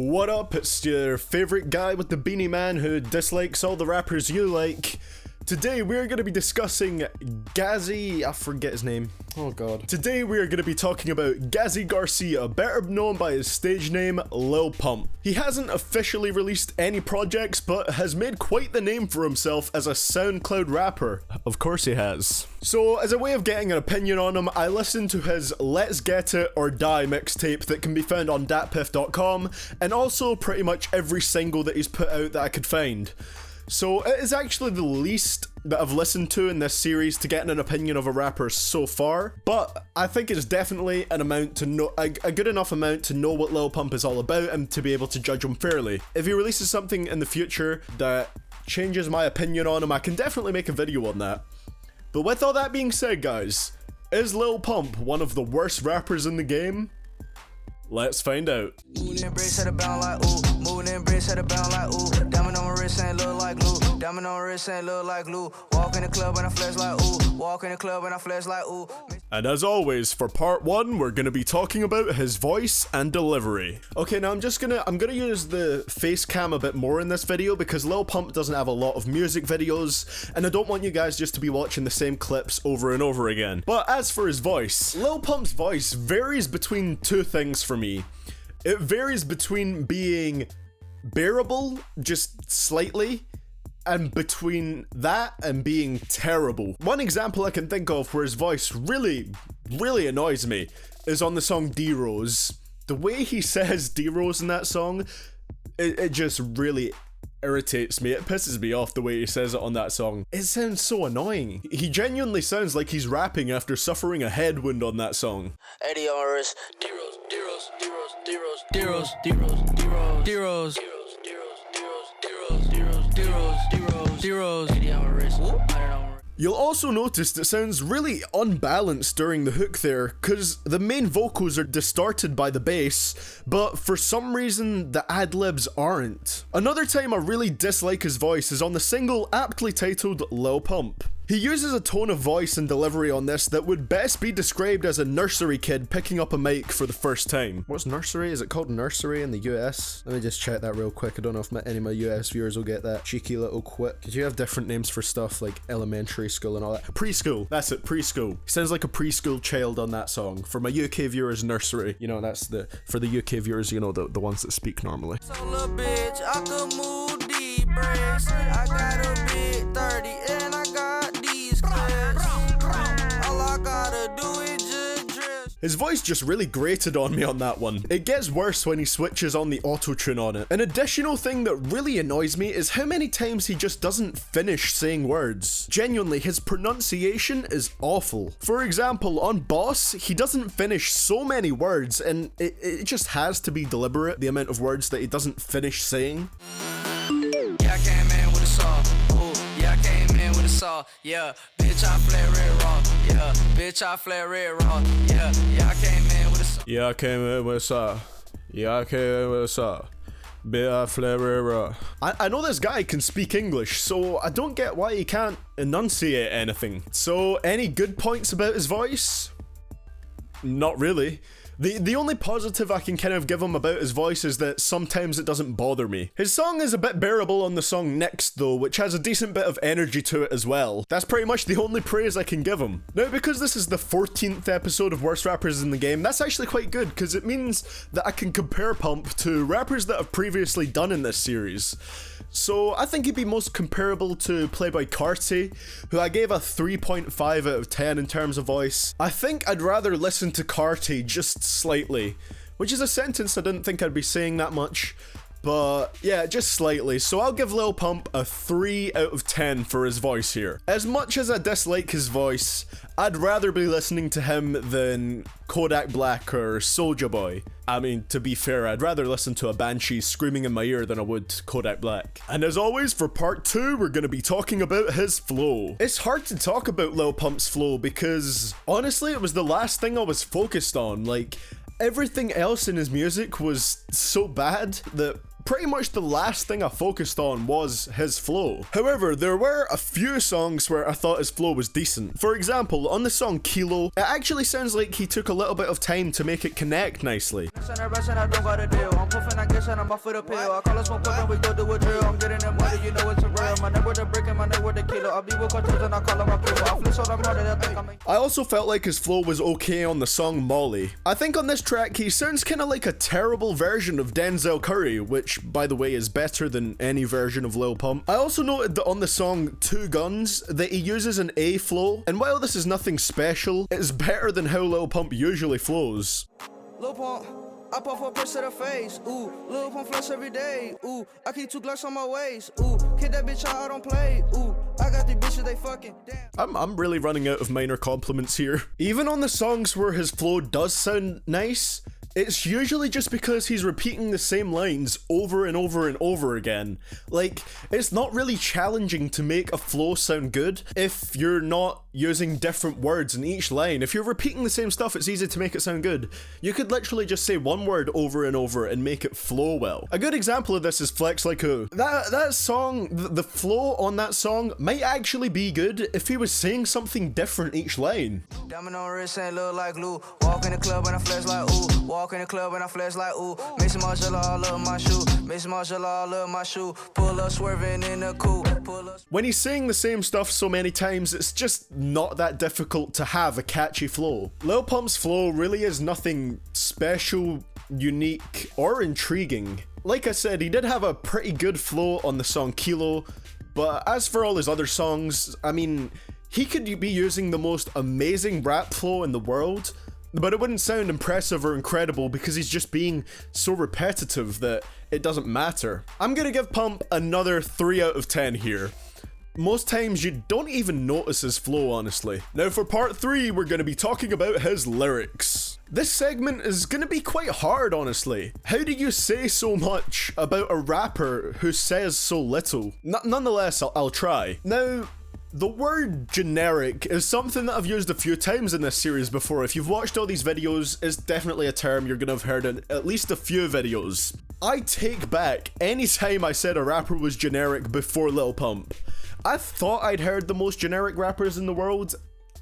What up? It's your favorite guy with the beanie man who dislikes all the rappers you like. Today we're going to be discussing I forget his name. Oh god. Today we are going to be talking about Gazi Garcia, better known by his stage name Lil Pump. He hasn't officially released any projects, but has made quite the name for himself as a SoundCloud rapper. Of course he has. So as a way of getting an opinion on him, I listened to his Let's Get It or Die mixtape that can be found on Datpiff.com, and also pretty much every single that he's put out that I could find. So it is actually the least that I've listened to in this series to get an opinion of a rapper so far, but I think it's definitely an amount to know, a good enough amount to know what Lil Pump is all about and to be able to judge him fairly. If he releases something in the future that changes my opinion on him, I can definitely make a video on that. But with all that being said, guys, is Lil Pump one of the worst rappers in the game? Let's find out. Moving in bricks, had a bound like ooh. Moving in bricks, had a bound like ooh. Diamond on my wrist ain't look like glue. Diamond on my wrist ain't look like glue. Walk in the club and I flex like ooh. Walk in the club and I flex like ooh. And as always, for part one, we're gonna be talking about his voice and delivery. Okay, now I'm gonna use the face cam a bit more in this video because Lil Pump doesn't have a lot of music videos, and I don't want you guys just to be watching the same clips over and over again. But as for his voice, Lil Pump's voice varies between two things for me. It varies between being bearable, just slightly, and between that and being terrible. One example I can think of where his voice really annoys me is on the song D-Rose. The way he says D-Rose in that song, it just really irritates me. It pisses me off the way he says it on that song. It sounds so annoying. He genuinely sounds like he's rapping after suffering a headwind on that song. Eddie on my wrist. D-Rose, D-Rose, D-Rose, D-Rose, D-Rose, D-Rose, D-Rose, D-Rose, D-Rose, D-Rose, D-Rose, D-Rose, D-Rose, Eddie on my wrist. You'll also notice it sounds really unbalanced during the hook there, cause the main vocals are distorted by the bass, but for some reason the ad-libs aren't. Another time I really dislike his voice is on the single aptly titled Lil Pump. He uses a tone of voice and delivery on this that would best be described as a nursery kid picking up a mic for the first time. What's nursery? Is it called nursery in the US? Let me just check that real quick. I don't know if any of my US viewers will get that cheeky little quip. Did you have different names for stuff like elementary school and all that? Preschool. That's it, preschool. Sounds like a preschool child on that song. For my UK viewers, nursery. You know, that's for the UK viewers, you know, the ones that speak normally. So little bitch, I could move deep bricks. I got a big 30 and I got these clips. All I gotta do is just dress. His voice just really grated on me on that one. It gets worse when he switches on the auto-tune on it. An additional thing that really annoys me is how many times he just doesn't finish saying words. Genuinely, his pronunciation is awful. For example, on Boss, he doesn't finish so many words, and it just has to be deliberate, the amount of words that he doesn't finish saying. Yeah, I came in with a saw. Ooh, yeah, I came in with a saw. Yeah, bitch, I flare red raw. Yeah, bitch, I flare red raw. Yeah, I came in with a saw. Yeah, I came in with a saw. Yeah, I came in with a saw. Bitch, I flare red raw. I know this guy can speak English, so I don't get why he can't enunciate anything. So, any good points about his voice? Not really. The only positive I can kind of give him about his voice is that sometimes it doesn't bother me. His song is a bit bearable on the song Next though, which has a decent bit of energy to it as well. That's pretty much the only praise I can give him. Now, because this is the 14th episode of Worst Rappers in the Game, that's actually quite good because it means that I can compare Pump to rappers that I've previously done in this series. So I think he'd be most comparable to Playboi Carti, who I gave a 3.5 out of 10 in terms of voice. I think I'd rather listen to Carti just slightly, which is a sentence I didn't think I'd be saying that much, but yeah, just slightly. So I'll give Lil Pump a 3 out of 10 for his voice here. As much as I dislike his voice, I'd rather be listening to him than Kodak Black or Soulja Boy. I mean, to be fair, I'd rather listen to a banshee screaming in my ear than I would Kodak Black. And as always, for part 2, we're gonna be talking about his flow. It's hard to talk about Lil Pump's flow because, honestly, it was the last thing I was focused on. Like, everything else in his music was so bad that pretty much the last thing I focused on was his flow. However, there were a few songs where I thought his flow was decent. For example, on the song Kilo, it actually sounds like he took a little bit of time to make it connect nicely. I also felt like his flow was okay on the song Molly. I think on this track he sounds kinda like a terrible version of Denzel Curry, which by the way is better than any version of Lil Pump. I also noted that on the song Two Guns that he uses an A flow, and while this is nothing special, it's better than how Lil Pump usually flows. Lil Pump, I puff a press to the face, ooh. Lil Pump flush every day, ooh. I keep 2 Glocks on my waist, ooh. Kid that bitch out, I don't play, ooh. I got these bitches, they fucking damn. I'm really running out of minor compliments here. Even on the songs where his flow does sound nice, it's usually just because he's repeating the same lines over and over and over again. Like, it's not really challenging to make a flow sound good if you're not using different words in each line. If you're repeating the same stuff, it's easy to make it sound good. You could literally just say one word over and over and make it flow well. A good example of this is Flex Like Who. That song, the flow on that song might actually be good if he was saying something different each line. Diamond on wrist ain't look like glue. Walk in the club and I flex like ooh. Walk in the club and I flex like ooh. Mix marshalla all up my shoe. Mix marshalla all up my shoe. Pull up swerving in the coupe. When he's saying the same stuff so many times, it's just not that difficult to have a catchy flow. Lil Pump's flow really is nothing special, unique, or intriguing. Like I said, he did have a pretty good flow on the song Kilo, but as for all his other songs, I mean, he could be using the most amazing rap flow in the world, but it wouldn't sound impressive or incredible because he's just being so repetitive that it doesn't matter. I'm gonna give Pump another 3 out of 10 here. Most times you don't even notice his flow, honestly. Now for part 3, we're gonna be talking about his lyrics. This segment is gonna be quite hard, honestly. How do you say so much about a rapper who says so little? Nonetheless, I'll try. Now, the word generic is something that I've used a few times in this series before. If you've watched all these videos, it's definitely a term you're gonna have heard in at least a few videos. I take back any time I said a rapper was generic before Lil Pump. I thought I'd heard the most generic rappers in the world.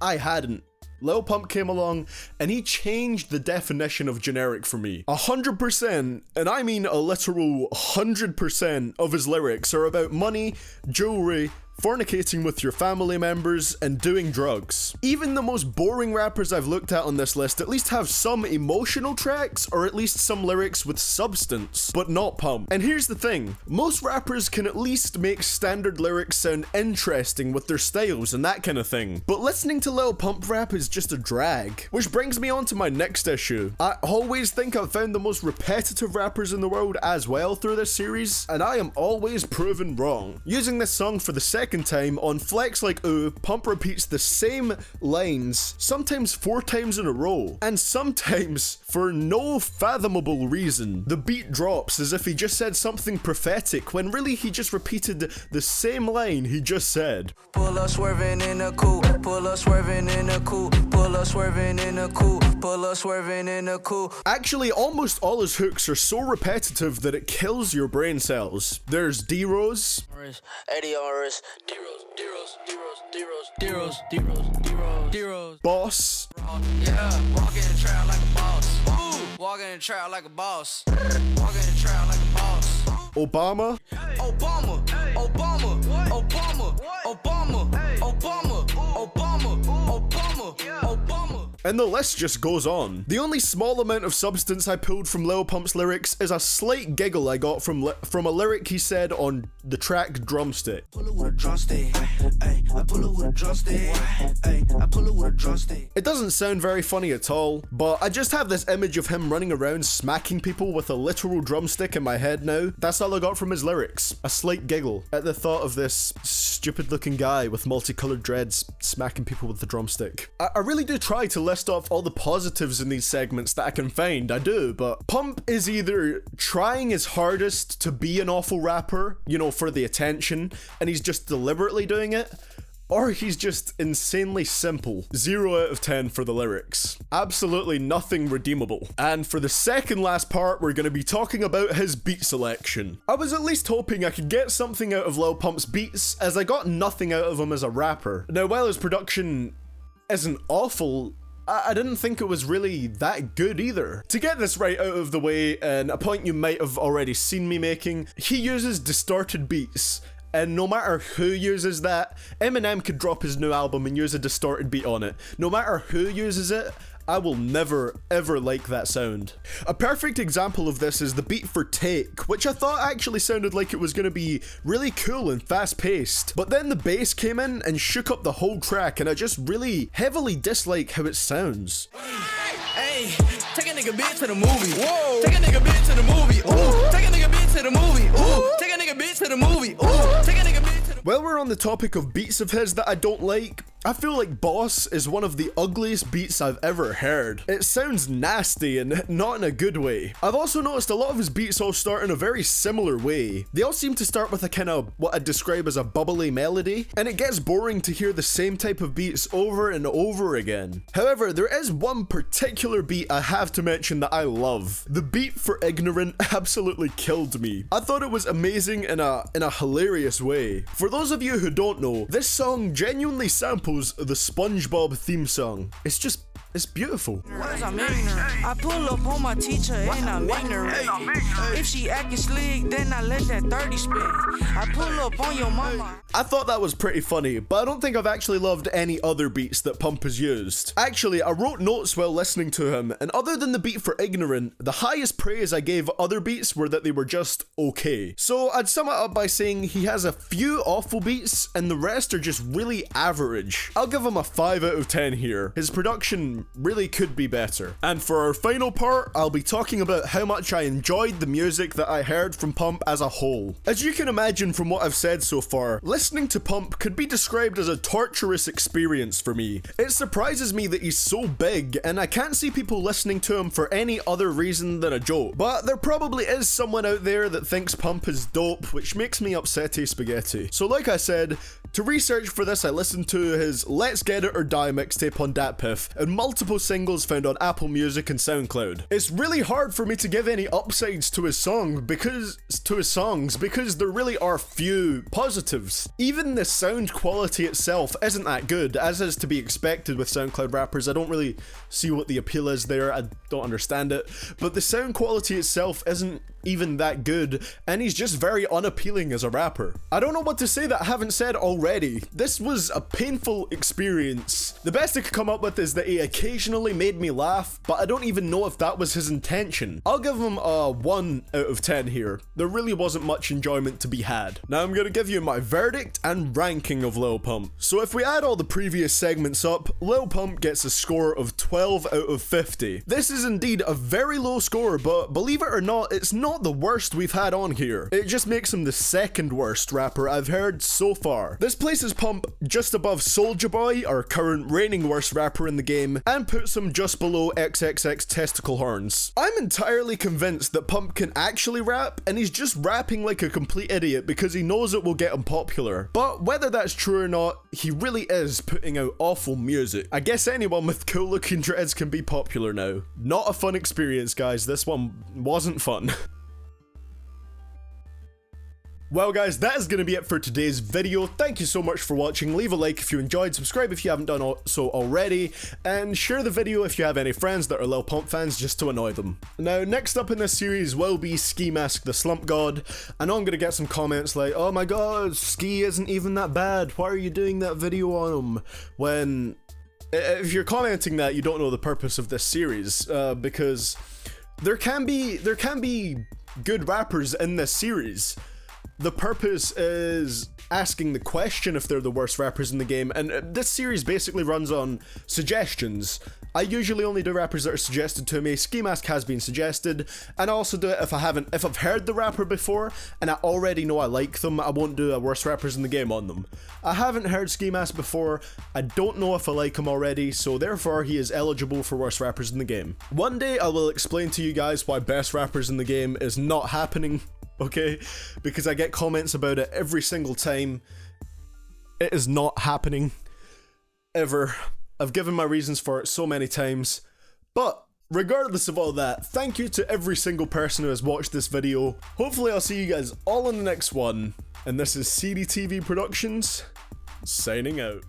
I hadn't. Lil Pump came along and he changed the definition of generic for me. 100%, and I mean a literal 100% of his lyrics are about money, jewelry, fornicating with your family members, and doing drugs. Even the most boring rappers I've looked at on this list at least have some emotional tracks, or at least some lyrics with substance, but not Pump. And here's the thing, most rappers can at least make standard lyrics sound interesting with their styles and that kind of thing, but listening to Lil Pump rap is just a drag. Which brings me on to my next issue. I always think I've found the most repetitive rappers in the world as well through this series, and I am always proven wrong. Using this song for the second time on Flex Like Ooh, Pump repeats the same lines, sometimes 4 times in a row, and sometimes for no fathomable reason. The beat drops as if he just said something prophetic, when really he just repeated the same line he just said. Pull up swerving in the coupe. Pull up swerving in the coupe. Pull up swerving in the coupe. Pull up swerving in the coupe. Actually, almost all his hooks are so repetitive that it kills your brain cells. There's D-Rose, Eddie on wrist. D-Rose. Boss, Yeah, walk in the trap like a boss. Ooh, walk in the trap like a boss. Walk in the trap like a boss. Obama, Obama, Obama, Obama, Obama, Obama, Obama, Obama, Obama. and the list just goes on. The only small amount of substance I pulled from Lil Pump's lyrics is a slight giggle I got from a lyric he said on the track Drumstick. Pull it with a drumstick. Ay, I pull it with a drumstick. Ay, I pull it with a drumstick. It doesn't sound very funny at all, but I just have this image of him running around smacking people with a literal drumstick in my head now. That's all I got from his lyrics. A slight giggle at the thought of this stupid looking guy with multicolored dreads smacking people with the drumstick. I really do try to list off all the positives in these segments that I can find, I do, but Pump is either trying his hardest to be an awful rapper, you know, for the attention, and he's just deliberately doing it, or he's just insanely simple. 0 out of 10 for the lyrics. Absolutely nothing redeemable. And for the second last part, we're going to be talking about his beat selection. I was at least hoping I could get something out of Lil Pump's beats, as I got nothing out of him as a rapper. Now, while his production isn't awful, I didn't think it was really that good either. To get this right out of the way, and a point you might have already seen me making, he uses distorted beats. And no matter who uses that, Eminem could drop his new album and use a distorted beat on it. No matter who uses it, I will never ever like that sound. A perfect example of this is the beat for Take, which I thought actually sounded like it was going to be really cool and fast paced. But then the bass came in and shook up the whole track, and I just really heavily dislike how it sounds. Hey, take a nigga bitch to the movie. Whoa. Take a nigga bitch to the movie. Ooh. Take a nigga bitch to the movie. Ooh. Take a nigga bitch to the movie. Ooh. Take a nigga bitch to the. While we're on the topic of beats of his that I don't like, I feel like Boss is one of the ugliest beats I've ever heard. It sounds nasty and not in a good way. I've also noticed a lot of his beats all start in a very similar way. They all seem to start with a kind of what I'd describe as a bubbly melody, and it gets boring to hear the same type of beats over and over again. However, there is one particular beat I have to mention that I love. The beat for Ignorant absolutely killed me. I thought it was amazing in a hilarious way. For those of you who don't know, this song genuinely samples the SpongeBob theme song. It's beautiful. Words I'm ignorant. I pull up on my teacher and I'm ignorant. If she acting slick, then I let that 30 spin. I pull up on your mama. I thought that was pretty funny, but I don't think I've actually loved any other beats that Pump has used. Actually, I wrote notes while listening to him, and other than the beat for Ignorant, the highest praise I gave other beats were that they were just okay. So I'd sum it up by saying he has a few awful beats, and the rest are just really average. I'll give him a 5 out of 10 here. His production really could be better. And for our final part, I'll be talking about how much I enjoyed the music that I heard from Pump as a whole. As you can imagine from what I've said so far, listening to Pump could be described as a torturous experience for me. It surprises me that he's so big, and I can't see people listening to him for any other reason than a joke. But there probably is someone out there that thinks Pump is dope, which makes me upsetty spaghetti. So like I said, to research for this, I listened to his Let's Get It or Die mixtape on Datpiff, and multiple singles found on Apple Music and SoundCloud. It's really hard for me to give any upsides to his songs because there really are few positives. Even the sound quality itself isn't that good, as is to be expected with SoundCloud rappers. I don't really see what the appeal is there, I don't understand it, but the sound quality itself isn't even that good, and he's just very unappealing as a rapper. I don't know what to say that I haven't said already. This was a painful experience. The best I could come up with is that he occasionally made me laugh, but I don't even know if that was his intention. I'll give him a 1 out of 10 here. There really wasn't much enjoyment to be had. Now I'm gonna give you my verdict and ranking of Lil Pump. So if we add all the previous segments up, Lil Pump gets a score of 12 out of 50. This is indeed a very low score, but believe it or not, it's not the worst we've had on here. It just makes him the second worst rapper I've heard so far. This places Pump just above Soulja Boy, our current reigning worst rapper in the game, and puts him just below XXX Testicle Horns. I'm entirely convinced that Pump can actually rap, and he's just rapping like a complete idiot because he knows it will get him popular. But whether that's true or not, he really is putting out awful music. I guess anyone with cool looking dreads can be popular now. Not a fun experience, guys. This one wasn't fun. Well guys, that is going to be it for today's video. Thank you so much for watching. Leave a like if you enjoyed, subscribe if you haven't done so already, and share the video if you have any friends that are Lil Pump fans just to annoy them. Now, next up in this series will be Ski Mask the Slump God. I know I'm going to get some comments like, oh my god, Ski isn't even that bad, why are you doing that video on him? When, if you're commenting that, you don't know the purpose of this series, because there can be good rappers in this series. The purpose is asking the question if they're the worst rappers in the game, and this series basically runs on suggestions. I usually only do rappers that are suggested to me. Ski Mask has been suggested, and I also do it if I've heard the rapper before and I already know I like them. I won't do a worst rappers in the game on them. I haven't heard Ski Mask before, I don't know if I like him already, so therefore he is eligible for worst rappers in the game. One day I will explain to you guys why best rappers in the game is not happening. Okay, because I get comments about it every single time, It is not happening. Ever. I've given my reasons for it so many times. But regardless of all that, thank you to every single person who has watched this video. Hopefully I'll see you guys all in the next one. And this is CDTVProductions, signing out.